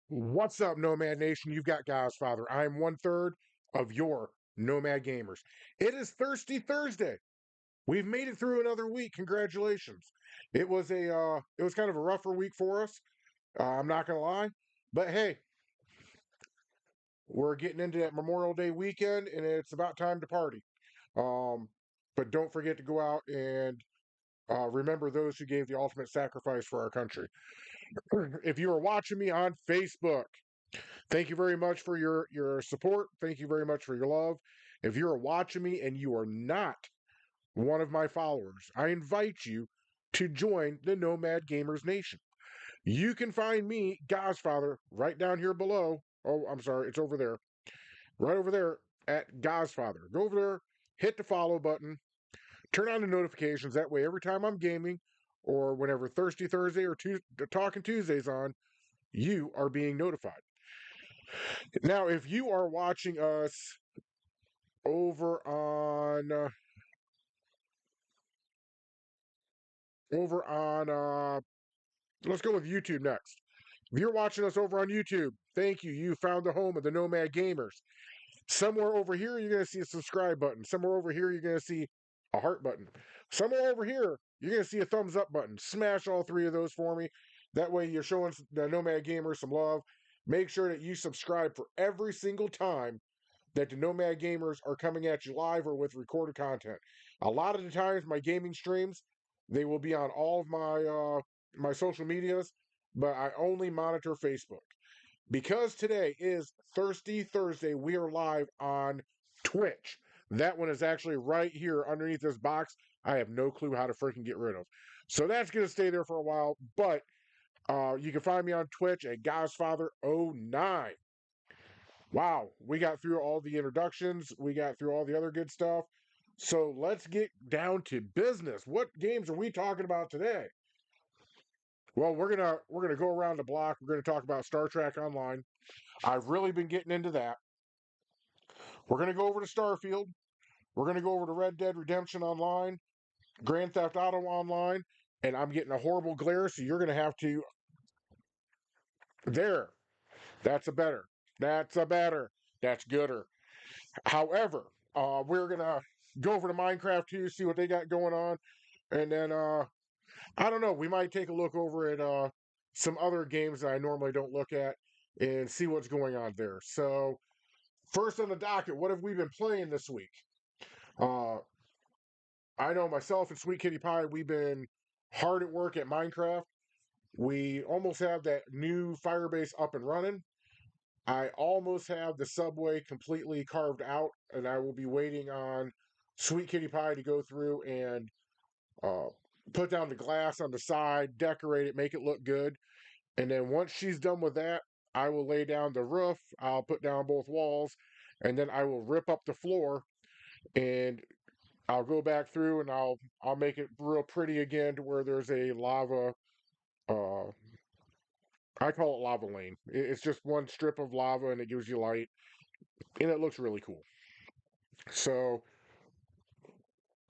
What's up, Nomad Nation? You've got Godfather. I'm one third of your Nomad Gamers. It is Thirsty Thursday. We've made it through another week. Congratulations. It was kind of a rougher week for us. I'm not gonna lie, but hey, we're getting into that Memorial Day weekend, and it's about time to party. Um, but don't forget to go out and remember those who gave the ultimate sacrifice for our country. If you are watching me on Facebook, thank you very much for your support. Thank you very much for your love. If you're watching me and you are not one of my followers, I invite you to join the Nomad Gamers Nation. You can find me, Godfather, right down here below. Oh, I'm sorry, it's over there. Right over there at Godfather. Go over there, hit the follow button, turn on the notifications. That way, every time I'm gaming or whenever Thirsty Thursday or Talking Tuesdays on, you are being notified. Now, if you are watching us over on over on let's go with YouTube next. If you're watching us over on YouTube, thank you. You found the home of the Nomad Gamers. Somewhere over here, you're going to see a subscribe button. Somewhere over here, you're going to see a heart button. Somewhere over here, you're going to see a thumbs up button. Smash all three of those for me. That way, you're showing the Nomad Gamers some love. Make sure that you subscribe for every single time that the Nomad Gamers are coming at you live or with recorded content. A lot of the times, my gaming streams, they will be on all of my social medias, but I only monitor Facebook. Because today is Thirsty Thursday, we are live on Twitch. That one is actually right here underneath this box. I have no clue how to freaking get rid of. So that's going to stay there for a while. But you can find me on Twitch at Godfather09. Wow, we got through all the introductions, we got through all the other good stuff. So let's get down to business. What games are we talking about today? Well, we're gonna go around the block. We're gonna talk about Star Trek Online. I've really been getting into that. We're gonna go over to Starfield. We're gonna go over to Red Dead Redemption Online, Grand Theft Auto Online, and I'm getting a horrible glare, so you're gonna have to there. That's a better. That's a better. That's gooder. However, we're gonna go over to Minecraft too, see what they got going on, and then I don't know. We might take a look over at some other games that I normally don't look at and see what's going on there. So first on the docket, what have we been playing this week? Uh, I know myself and Sweet Kitty Pie, we've been hard at work at Minecraft. We almost have that new Firebase up and running. I almost have the subway completely carved out, and I will be waiting on Sweet Kitty Pie to go through and uh, put down the glass on the side, decorate it, make it look good. And then once she's done with that, I will lay down the roof. I'll put down both walls, and then I will rip up the floor, and I'll go back through and I'll make it real pretty again to where there's a lava. Uh, I call it lava lane. It's just one strip of lava, and it gives you light, and it looks really cool. So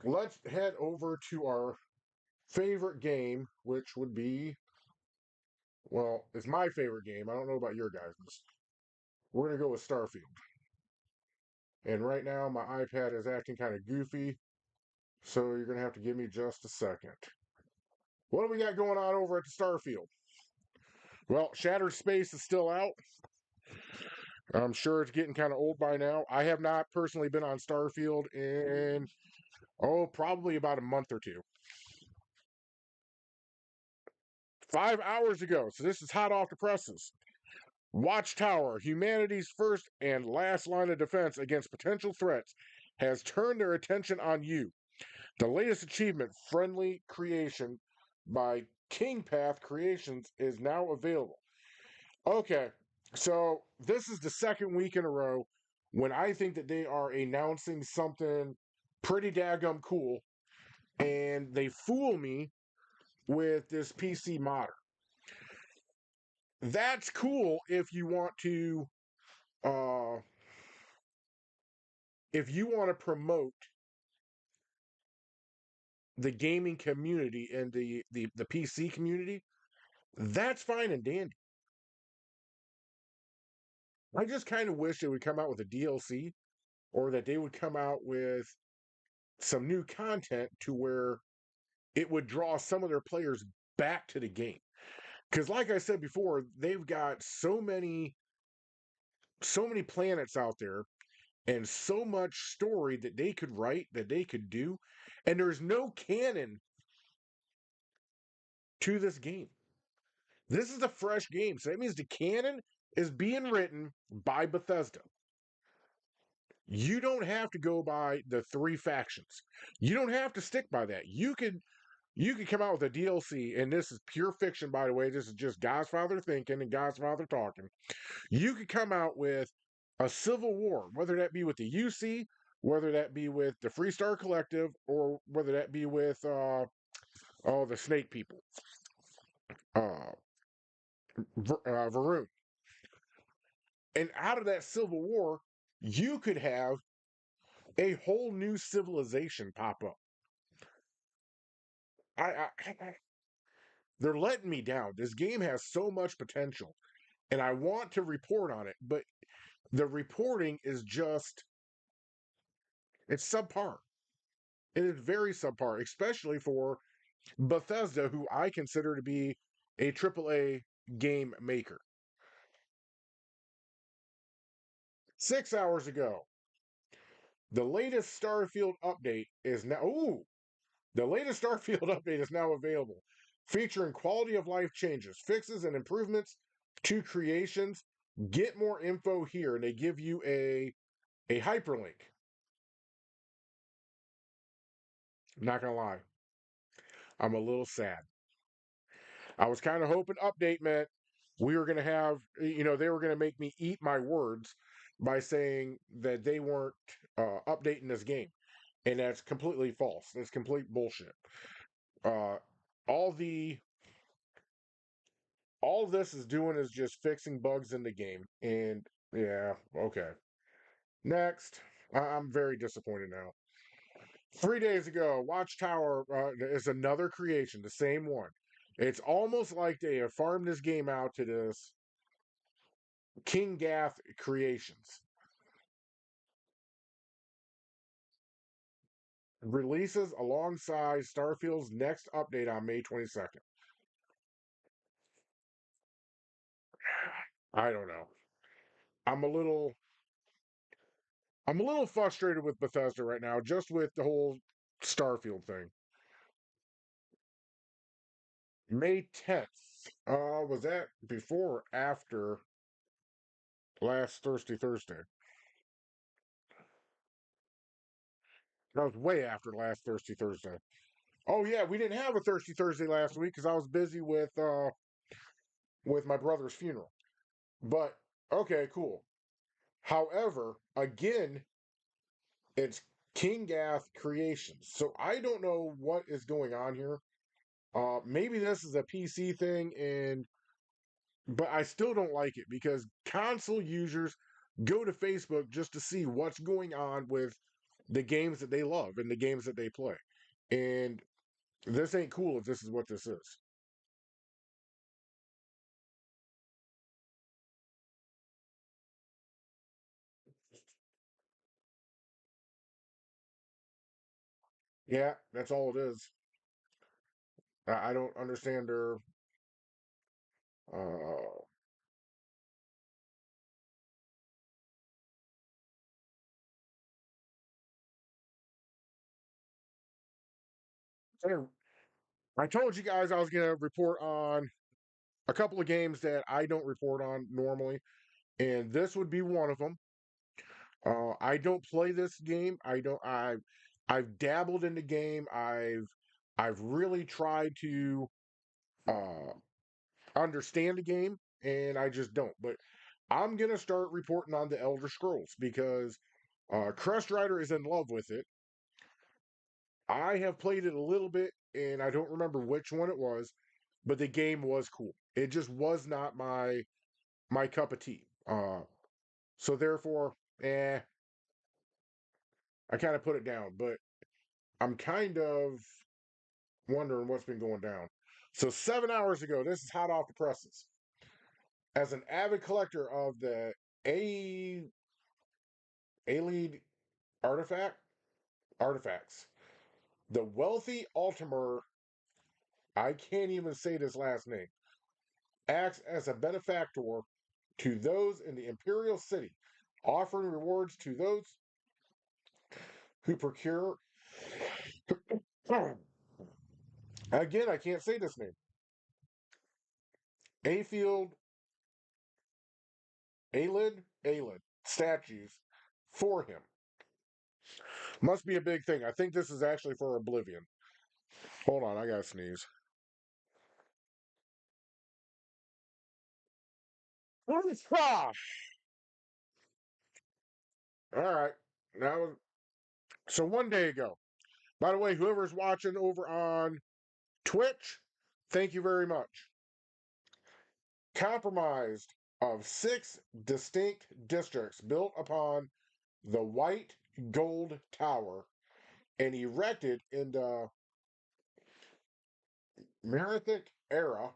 let's head over to our favorite game, which would be, well, it's my favorite game. I don't know about your guys'. We're going to go with Starfield. And right now, my iPad is acting kind of goofy, so you're going to have to give me just a second. What do we got going on over at the Starfield? Well, Shattered Space is still out. I'm sure it's getting kind of old by now. I have not personally been on Starfield in, probably about a month or two. 5 hours ago, so this is hot off the presses. Watchtower, humanity's first and last line of defense against potential threats, has turned their attention on you. The latest achievement, Friendly Creation by Kingpath Creations, is now available. Okay, so this is the second week in a row when I think that they are announcing something pretty daggum cool, and they fool me with this PC modder. That's cool uh, if you want to promote the gaming community and the PC community. That's fine and dandy. I just kind of wish they would come out with a DLC, or that they would come out with some new content to where it would draw some of their players back to the game. Because, like I said before, they've got so many planets out there and so much story that they could write, that they could do, and there's no canon to this game. This is a fresh game, so that means the canon is being written by Bethesda. You don't have to go by the three factions. You don't have to stick by that. You could come out with a DLC, and this is pure fiction, by the way. This is just God's Father thinking and God's Father talking. You could come out with a civil war, whether that be with the UC, whether that be with the Freestar Collective, or whether that be with the Snake people, uh, Varun. And out of that civil war, you could have a whole new civilization pop up. I they're letting me down. This game has so much potential, and I want to report on it, but the reporting is just it's subpar. It is very subpar, especially for Bethesda, who I consider to be a AAA game maker. 6 hours ago, the latest Starfield update is now. Ooh, the latest Starfield update is now available, featuring quality of life changes, fixes, and improvements to creations. Get more info here, and they give you a hyperlink. Not gonna lie, I'm a little sad. I was kind of hoping update meant we were going to have, they were going to make me eat my words by saying that they weren't updating this game. And that's completely false. That's complete bullshit. Uh, all the all this is doing is just fixing bugs in the game. And yeah, okay. Next, I'm very disappointed now. 3 days ago, Watchtower is another creation, the same one. It's almost like they have farmed this game out to this King Gath Creations. Releases alongside Starfield's next update on May 22nd. I don't know. I'm a little I'm a little frustrated with Bethesda right now, just with the whole Starfield thing. May 10th. Was that before or after last Thirsty Thursday? That was way after last Thirsty Thursday. Oh yeah, we didn't have a Thirsty Thursday last week because I was busy with my brother's funeral. But okay, cool. However, again, it's King Gath Creations. So I don't know what is going on here. Maybe this is a PC thing, and but I still don't like it because console users go to Facebook just to see what's going on with the games that they love and the games that they play. And this ain't cool if this is what this is. Yeah, that's all it is. I don't understand their. Uh, I told you guys I was going to report on a couple of games that I don't report on normally, and this would be one of them. I don't play this game. I don't. I've dabbled in the game. I've really tried to uh, understand the game, and I just don't. But I'm gonna start reporting on the Elder Scrolls because Crest Rider is in love with it. I have played it a little bit, and I don't remember which one it was, but the game was cool. It just was not my cup of tea. So therefore, I kind of put it down. But I'm kind of wondering what's been going down. So 7 hours ago, this is hot off the presses. As an avid collector of the a Allied artifacts. The wealthy Altimer, I can't even say this last name, acts as a benefactor to those in the Imperial City, offering rewards to those who procure. Again, I can't say this name. Afield Alid statues for him. Must be a big thing. I think this is actually for Oblivion. Hold on, I gotta sneeze. Ah! All right. Now, so one day ago. By the way, whoever's watching over on Twitch, thank you very much. Compromised of 6 distinct districts built upon the White Gold Tower and erected in the Merithic era.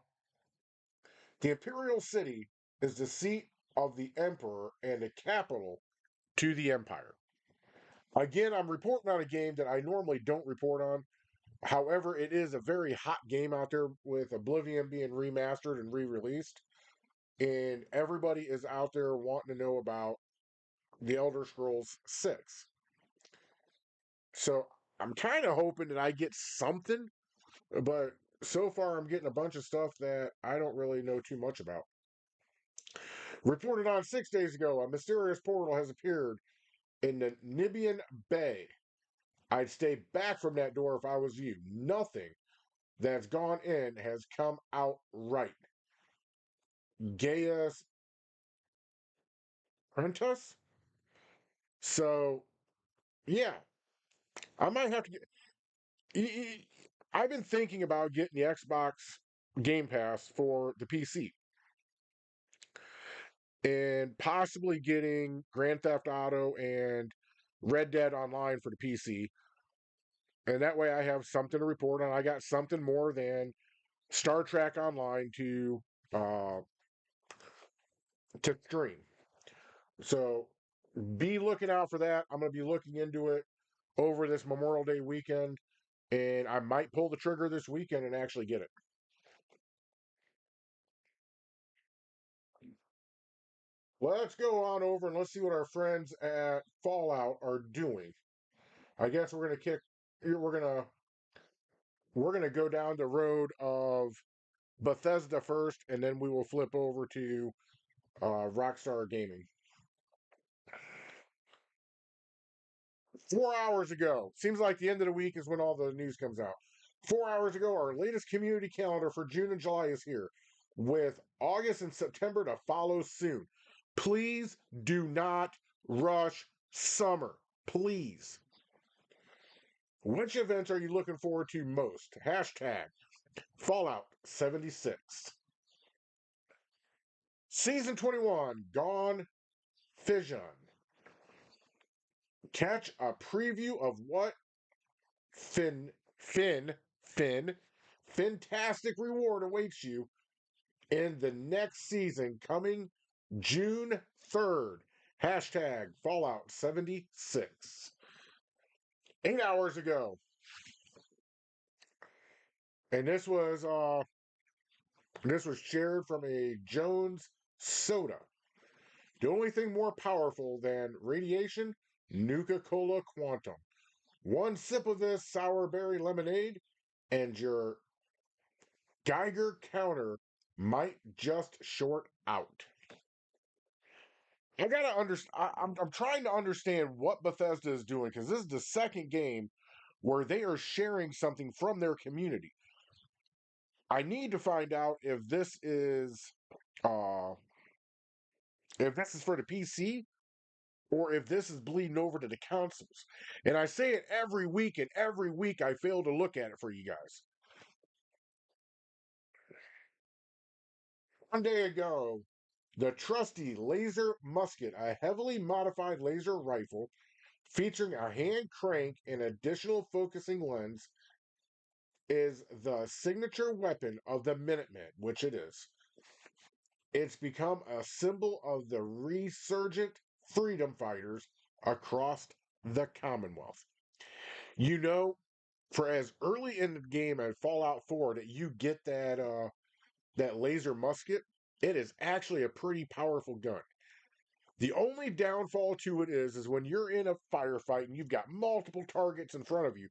The Imperial City is the seat of the Emperor and the capital to the Empire. Again, I'm reporting on a game that I normally don't report on. However, it is a very hot game out there with Oblivion being remastered and re released. And everybody is out there wanting to know about the Elder Scrolls 6. So I'm kind of hoping that I get something, but so far I'm getting a bunch of stuff that I don't really know too much about. Reported on 6 days ago, a mysterious portal has appeared in the Nibian Bay. I'd stay back from that door if I was you. Nothing that's gone in has come out right. Gaius Prentus? So, yeah, I might have to get. I've been thinking about getting the Xbox Game Pass for the PC and possibly getting Grand Theft Auto and Red Dead Online for the PC. And that way I have something to report on. I got something more than Star Trek Online uh, to stream. So be looking out for that. I'm going to be looking into it over this Memorial Day weekend, and I might pull the trigger this weekend and actually get it. Let's go on over and let's see what our friends at Fallout are doing. I guess we're gonna go down the road of Bethesda first, and then we will flip over to Rockstar Gaming. 4 hours ago, seems like the end of the week is when all the news comes out. 4 hours ago, our latest community calendar for June and July is here, with August and September to follow soon. Please do not rush summer. Please. Which events are you looking forward to most? Hashtag Fallout 76. Season 21, Gone Fission. Catch a preview of what Fin, Fin, Fin, fantastic reward awaits you in the next season coming June 3rd. Hashtag Fallout 76. 8 hours ago. And this was shared from a Jones soda. The only thing more powerful than radiation, Nuka Cola Quantum. One sip of this sour berry lemonade, and your Geiger counter might just short out. I gotta understand. I'm trying to understand what Bethesda is doing because this is the second game where they are sharing something from their community. I need to find out uh if this is for the PC or if this is bleeding over to the consoles. And I say it every week, and every week I fail to look at it for you guys. One day ago, the trusty laser musket, a heavily modified laser rifle featuring a hand crank and additional focusing lens, is the signature weapon of the Minutemen, which it is. It's become a symbol of the resurgent freedom fighters across the Commonwealth. You know, for as early in the game as Fallout 4 that you get that laser musket, it is actually a pretty powerful gun. The only downfall to it is when you're in a firefight and you've got multiple targets in front of you,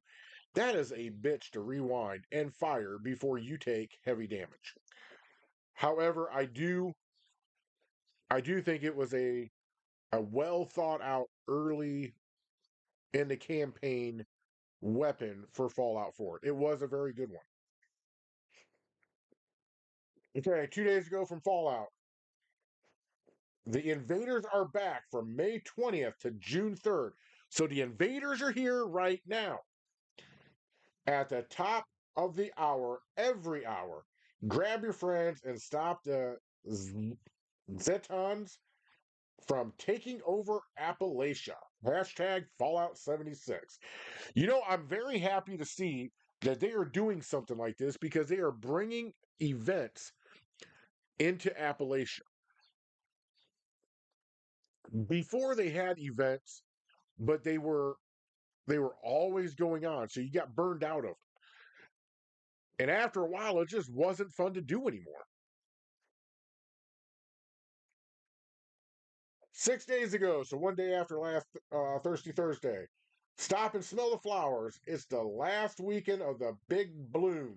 that is a bitch to rewind and fire before you take heavy damage. However, I do think it was a well thought out early in the campaign weapon for Fallout 4. It was a very good one. Okay, 2 days ago from Fallout, the invaders are back from May 20th to June 3rd. So the invaders are here right now. At the top of the hour, every hour, grab your friends and stop the Zetons from taking over Appalachia. Hashtag Fallout 76. I'm very happy to see that they are doing something like this because they are bringing events into Appalachia. Before they had events, but they were always going on, so you got burned out of them. And after a while, it just wasn't fun to do anymore. 6 days ago, so one day after last Thirsty Thursday, stop and smell the flowers. It's the last weekend of the big bloom.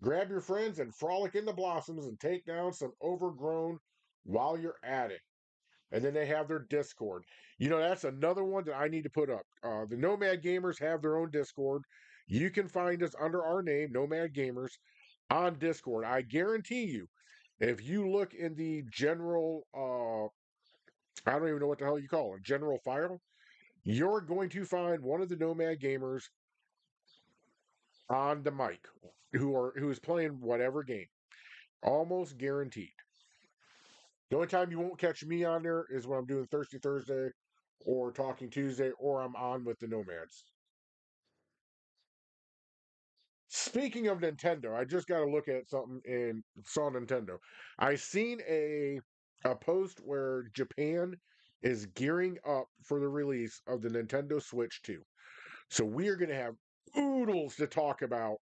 Grab your friends and frolic in the blossoms and take down some overgrown while you're at it. And then they have their Discord. That's another one that I need to put up. The Nomad Gamers have their own Discord. You can find us under our name, Nomad Gamers, on Discord. I guarantee you, if you look in the general, I don't even know what the hell you call it, general file, you're going to find one of the Nomad Gamers on the mic who is playing whatever game. Almost guaranteed. The only time you won't catch me on there is when I'm doing Thirsty Thursday or Talking Tuesday or I'm on with the Nomads. Speaking of Nintendo, I just got to look at something and saw Nintendo. I seen a post where Japan is gearing up for the release of the Nintendo Switch 2. So we are going to have oodles to talk about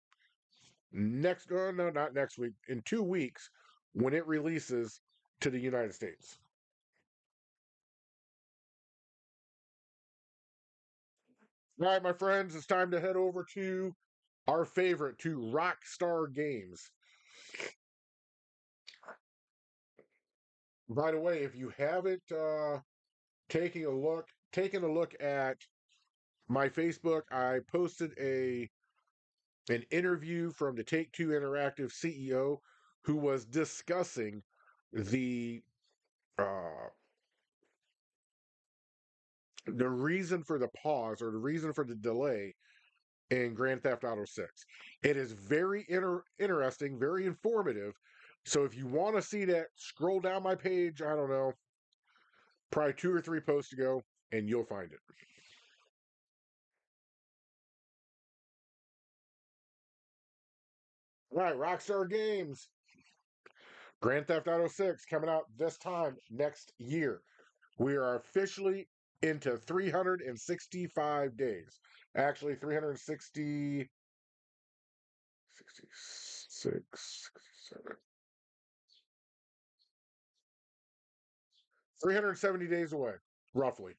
next, no, not next week, in 2 weeks when it releases to the United States. All right, my friends, it's time to head over to our favorite, to Rockstar Games. By the way, if you haven't taken a look at my Facebook, I posted an interview from the Take Two Interactive CEO who was discussing the uh, the reason for the pause or the reason for the delay in Grand Theft Auto 6. It is very interesting, very informative. So if you want to see that, scroll down my page. I don't know, probably 2 or 3 posts ago, and you'll find it. All right, Rockstar Games. Grand Theft Auto 6 coming out this time next year. We are officially into 365 days. Actually, 360, 66, 370 days away, roughly.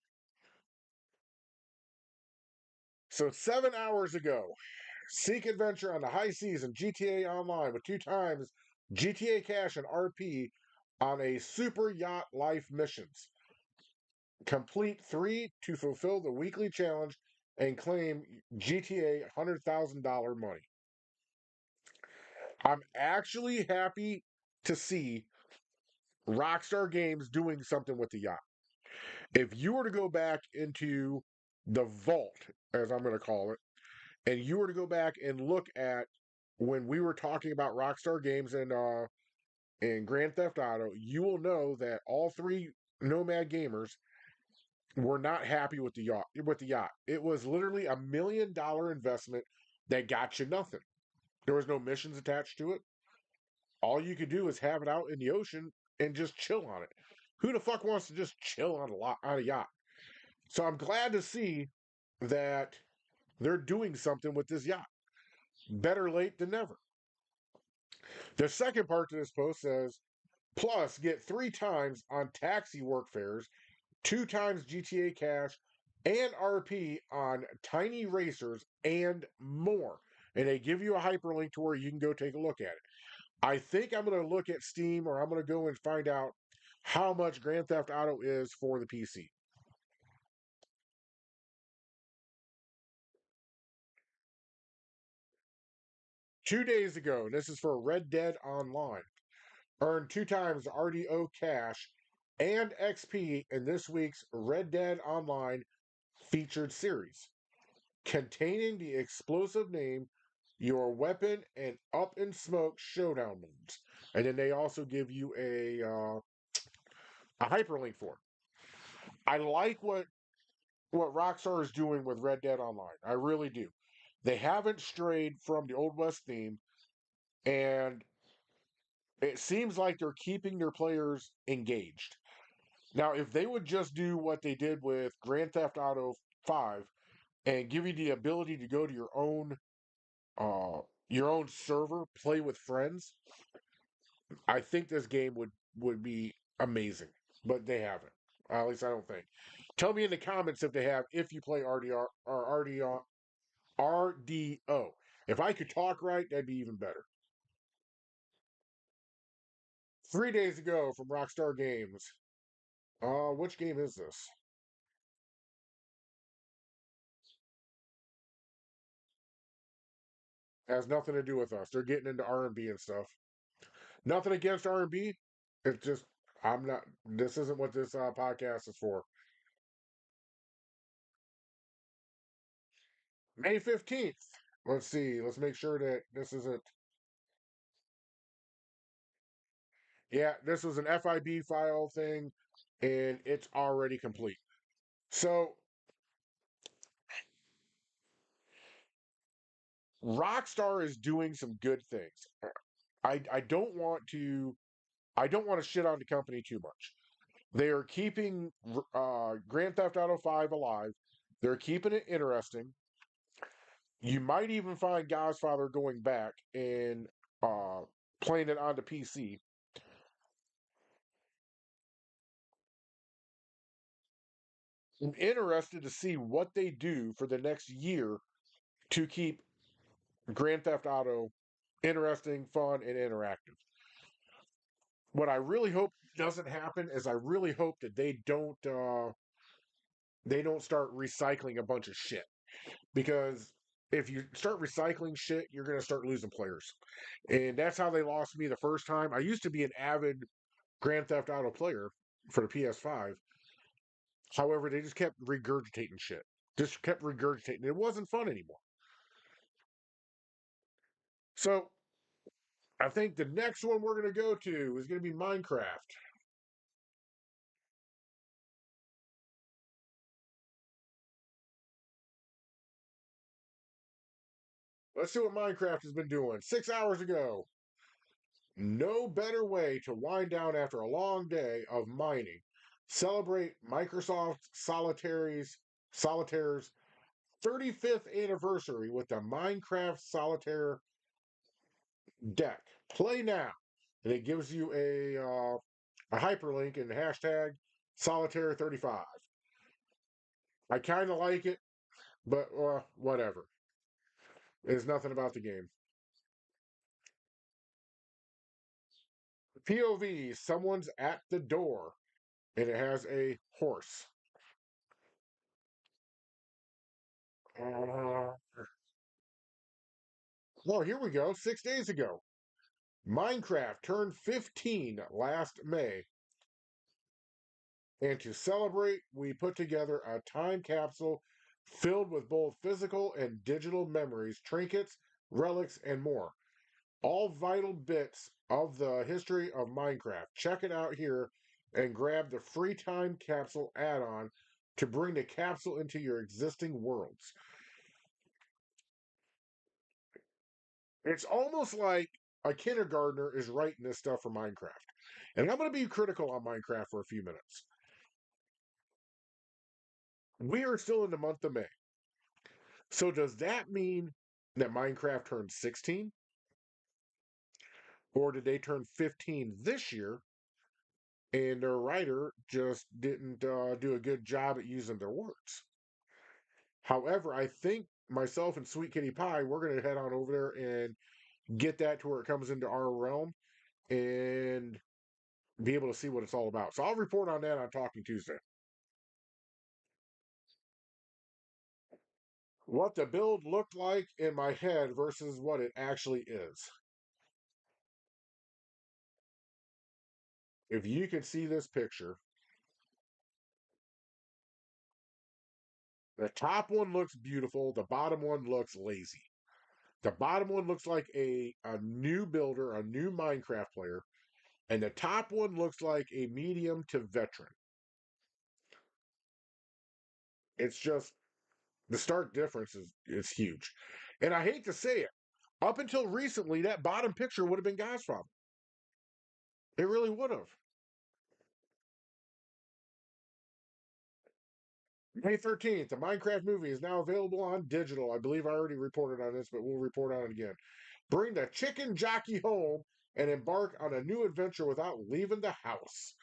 So 7 hours ago, seek adventure on the high seas in GTA Online with 2 times GTA Cash and RP on a super yacht life missions. Complete 3 to fulfill the weekly challenge and claim GTA $100,000 money. I'm actually happy to see Rockstar Games doing something with the yacht. If you were to go back into the vault, as I'm going to call it, and you were to go back and look at when we were talking about Rockstar Games and Grand Theft Auto, you will know that all three Nomad gamers were not happy with the yacht. It was literally $1 million investment that got you nothing. There was no missions attached to it. All you could do is have it out in the ocean and just chill on it. Who the fuck wants to just chill on a yacht? So I'm glad to see that they're doing something with this yacht. Better late than never. The second part to this post says, plus get 3 times on taxi work fares, 2 times GTA cash, and RP on tiny racers and more. And they give you a hyperlink to where you can go take a look at it. I think I'm going to look at Steam, or I'm going to go and find out how much Grand Theft Auto is for the PC. Two days ago, this is for Red Dead Online. Earn 2 times RDO cash and XP in this week's Red Dead Online featured series, containing the explosive name Your Weapon and Up in Smoke showdown modes. And then they also give you a hyperlink for it. I like what Rockstar is doing with Red Dead Online. I really do. They haven't strayed from the Old West theme, and it seems like they're keeping their players engaged. Now, if they would just do what they did with Grand Theft Auto 5 and give you the ability to go to uh your own server, play with friends, I think this game would be amazing. But they haven't. At least I don't think. Tell me in the comments if they have, if you play RDR or RDO. If I could talk right, that'd be even better. 3 days ago from Rockstar Games. Which game is this? Has nothing to do with us. They're getting into R&B and stuff. Nothing against R&B. It's just I'm not. This isn't what this podcast is for. May 15th. Let's see. Let's make sure that this isn't. Yeah, this was an FIB file thing, and it's already complete. So Rockstar is doing some good things. I don't want to shit on the company too much. They are keeping Grand Theft Auto 5 alive. They're keeping it interesting. You might even find Godfather going back and uh, playing it on the PC. I'm interested to see what they do for the next year to keep Grand Theft Auto interesting, fun, and interactive. What I really hope doesn't happen is I really hope that they don't start recycling a bunch of shit, because if you start recycling shit, you're going to start losing players. And that's how they lost me the first time. I used to be an avid Grand Theft Auto player for the PS5. However, they just kept regurgitating shit. Just kept regurgitating. It wasn't fun anymore. So I think the next one we're going to go to is going to be Minecraft. Let's see what Minecraft has been doing. 6 hours ago. No better way to wind down after a long day of mining. Celebrate Microsoft Solitaire's 35th anniversary with the Minecraft Solitaire deck. Play now. And it gives you a hyperlink and hashtag Solitaire35. I kind of like it, but whatever. There's nothing about the game. POV, someone's at the door, and it has a horse. Oh, here we go. 6 days ago. Minecraft turned 15 last May. And to celebrate, we put together a time capsule filled with both physical and digital memories, trinkets, relics, and more. All vital bits of the history of Minecraft. Check it out here and grab the free time capsule add on to bring the capsule into your existing worlds. It's almost like a kindergartner is writing this stuff for Minecraft. And I'm going to be critical on Minecraft for a few minutes. We are still in the month of May. So does that mean that Minecraft turned 16? Or did they turn 15 this year and their writer just didn't do a good job at using their words? However, I think myself and Sweet Kitty Pie, we're going to head on over there and get that to where it comes into our realm and be able to see what it's all about. So I'll report on that on Talking Tuesday. What the build looked like in my head versus what it actually is. If you can see this picture, the top one looks beautiful, the bottom one looks lazy. The bottom one looks like a new builder, a new Minecraft player, and the top one looks like a medium to veteran. It's just the stark difference is huge. And I hate to say it, up until recently, that bottom picture would have been Godfather. It really would have. May 13th, the Minecraft movie is now available on digital. I believe I already reported on this, but we'll report on it again. Bring the chicken jockey home and embark on a new adventure without leaving the house.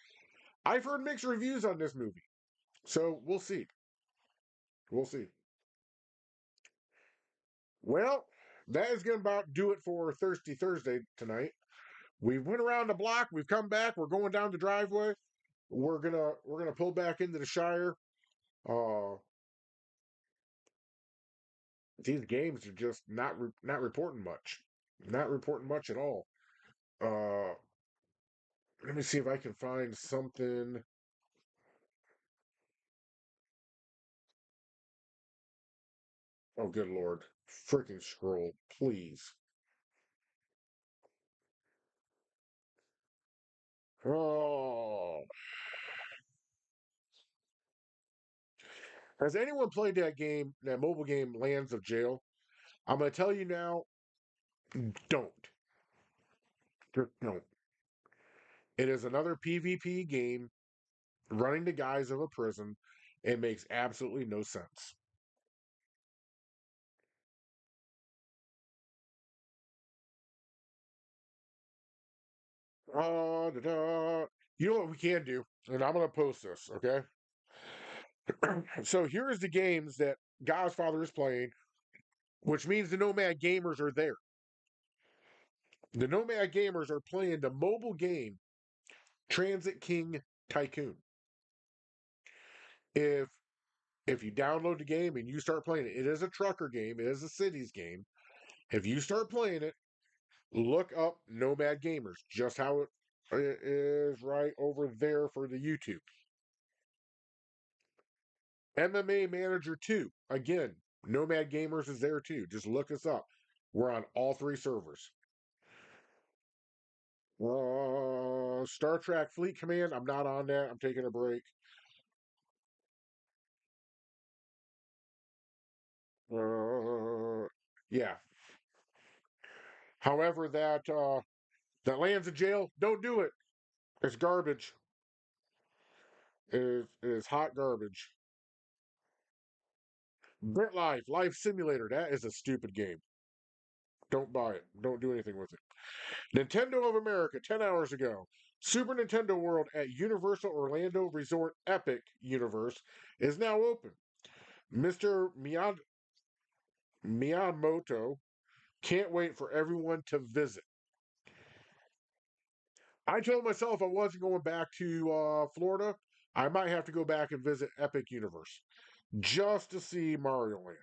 I've heard mixed reviews on this movie, so we'll see. We'll see. Well, that is going to about do it for Thirsty Thursday tonight. We went around the block. We've come back. We're going down the driveway. We're gonna pull back into the Shire. Uh, these games are just not reporting much. Not reporting much at all. Uh, let me see if I can find something. Oh, good lord! Freaking scroll, please. Oh, has anyone played that game, that mobile game, Lands of Jail? I'm gonna tell you now. Don't. Just don't. It is another PvP game running the guise of a prison. It makes absolutely no sense. Da-da. You know what we can do? And I'm going to post this, okay? So here is the games that Godfather is playing, which means the Nomad Gamers are there. The Nomad Gamers are playing the mobile game Transit King Tycoon. If if you download the game and you start playing it, it is a trucker game, it is a cities game. If you start playing it, look up Nomad Gamers, just how it is right over there for the YouTube. MMA Manager 2. Again, Nomad Gamers is there too. Just look us up. We're on all three servers. Star Trek Fleet Command. I'm not on that. I'm taking a break. Yeah. However, that lands in jail. Don't do it. It's garbage. It is hot garbage. BitLife Life Simulator. That is a stupid game. Don't buy it. Don't do anything with it. Nintendo of America, 10 hours ago. Super Nintendo World at Universal Orlando Resort Epic Universe is now open. Mr. Miyamoto can't wait for everyone to visit. I told myself I wasn't going back to Florida. I might have to go back and visit Epic Universe just to see Mario Land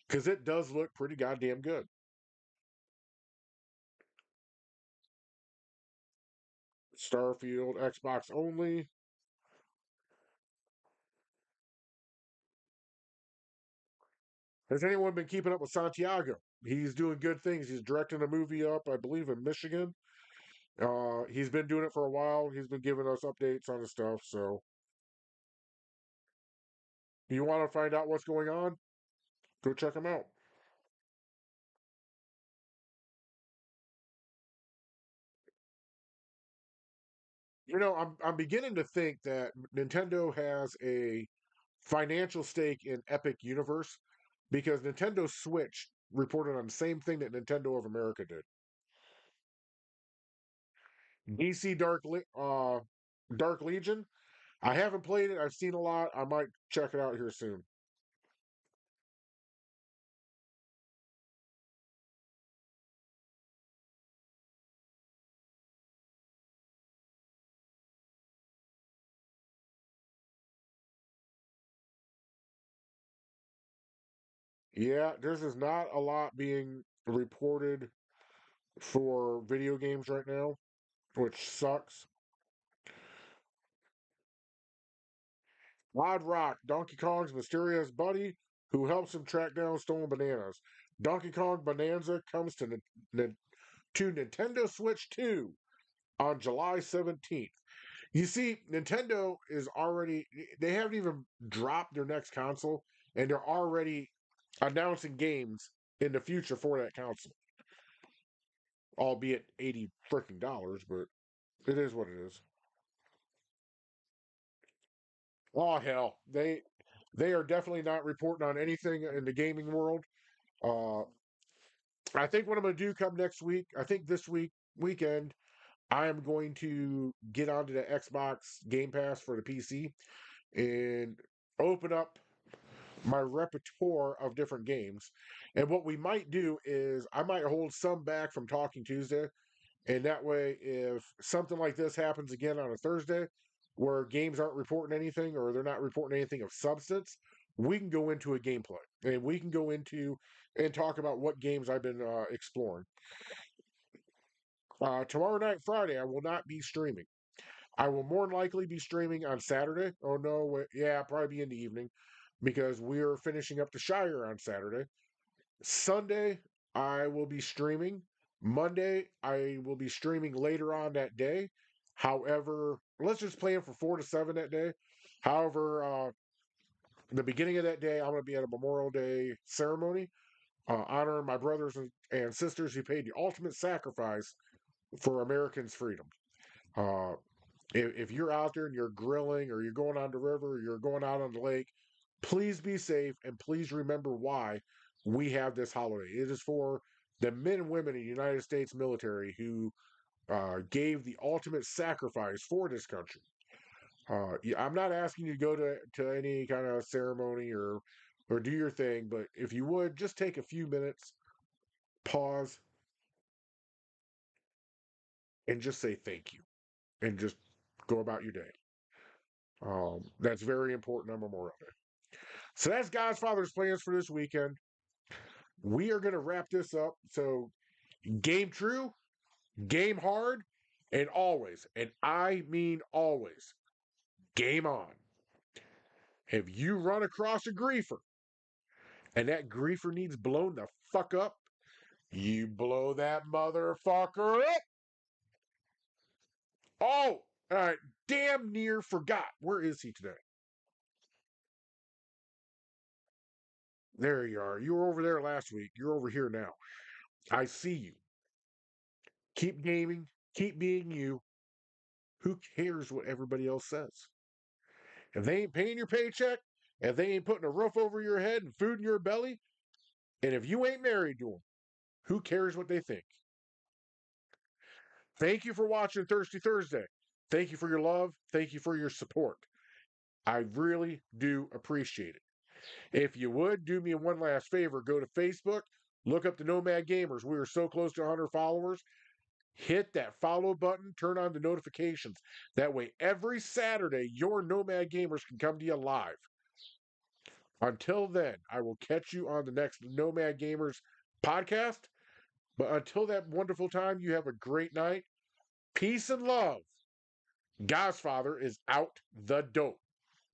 because it does look pretty goddamn good. Starfield, Xbox only. Has anyone been keeping up with Santiago? He's doing good things. He's directing a movie up, I believe, in Michigan. He's been doing it for a while. He's been giving us updates on his stuff. So, you want to find out what's going on? Go check him out. I'm beginning to think that Nintendo has a financial stake in Epic Universe because Nintendo Switch reported on the same thing that Nintendo of America did. DC Dark Legion. I haven't played it. I've seen a lot. I might check it out here soon. Yeah, there's just not a lot being reported for video games right now, which sucks. Odd Rock, Donkey Kong's mysterious buddy who helps him track down stolen bananas. Donkey Kong Bonanza comes to Nintendo Switch 2 on July 17th. You see, Nintendo is already, they haven't even dropped their next console, and they're already announcing games in the future for that console, albeit 80 freaking dollars, but it is what it is. Oh hell, they are definitely not reporting on anything in the gaming world. Uh, I think what I'm going to do come next week, I think this weekend, I am going to get onto the Xbox Game Pass for the PC and open up my repertoire of different games. And what we might do is I might hold some back from Talking Tuesday. And that way, if something like this happens again on a Thursday where games aren't reporting anything or they're not reporting anything of substance, we can go into a gameplay and we can go into and talk about what games I've been exploring. Tomorrow night, Friday, I will not be streaming. I will more than likely be streaming on Saturday. Oh no, yeah, probably be in the evening because we're finishing up the Shire on Saturday. Sunday, I will be streaming. Monday, I will be streaming later on that day. However, let's just plan for 4 to 7 that day. However, the beginning of that day, I'm going to be at a Memorial Day ceremony, honoring my brothers and sisters who paid the ultimate sacrifice for Americans' freedom. Uh, if you're out there and you're grilling or you're going on the river or you're going out on the lake, please be safe and please remember why we have this holiday. It is for the men and women in the United States military who gave the ultimate sacrifice for this country. Yeah, I'm not asking you to go to any kind of ceremony or do your thing, but if you would, just take a few minutes, pause, and just say thank you, and just go about your day. That's very important on Memorial Day. So that's God's Father's plans for this weekend. We are going to wrap this up. So game true, game hard, and always, and I mean always, game on. If you run across a griefer and that griefer needs blown the fuck up, you blow that motherfucker up. Oh, all right. Damn near forgot. Where is he today? There you are. You were over there last week. You're over here now. I see you. Keep gaming. Keep being you. Who cares what everybody else says? If they ain't paying your paycheck, if they ain't putting a roof over your head and food in your belly, and if you ain't married to them, who cares what they think? Thank you for watching Thirsty Thursday. Thank you for your love. Thank you for your support. I really do appreciate it. If you would, do me one last favor. Go to Facebook, look up the Nomad Gamers. We are so close to 100 followers. Hit that follow button, turn on the notifications. That way, every Saturday, your Nomad Gamers can come to you live. Until then, I will catch you on the next Nomad Gamers podcast. But until that wonderful time, you have a great night. Peace and love. God's Father is out the dope.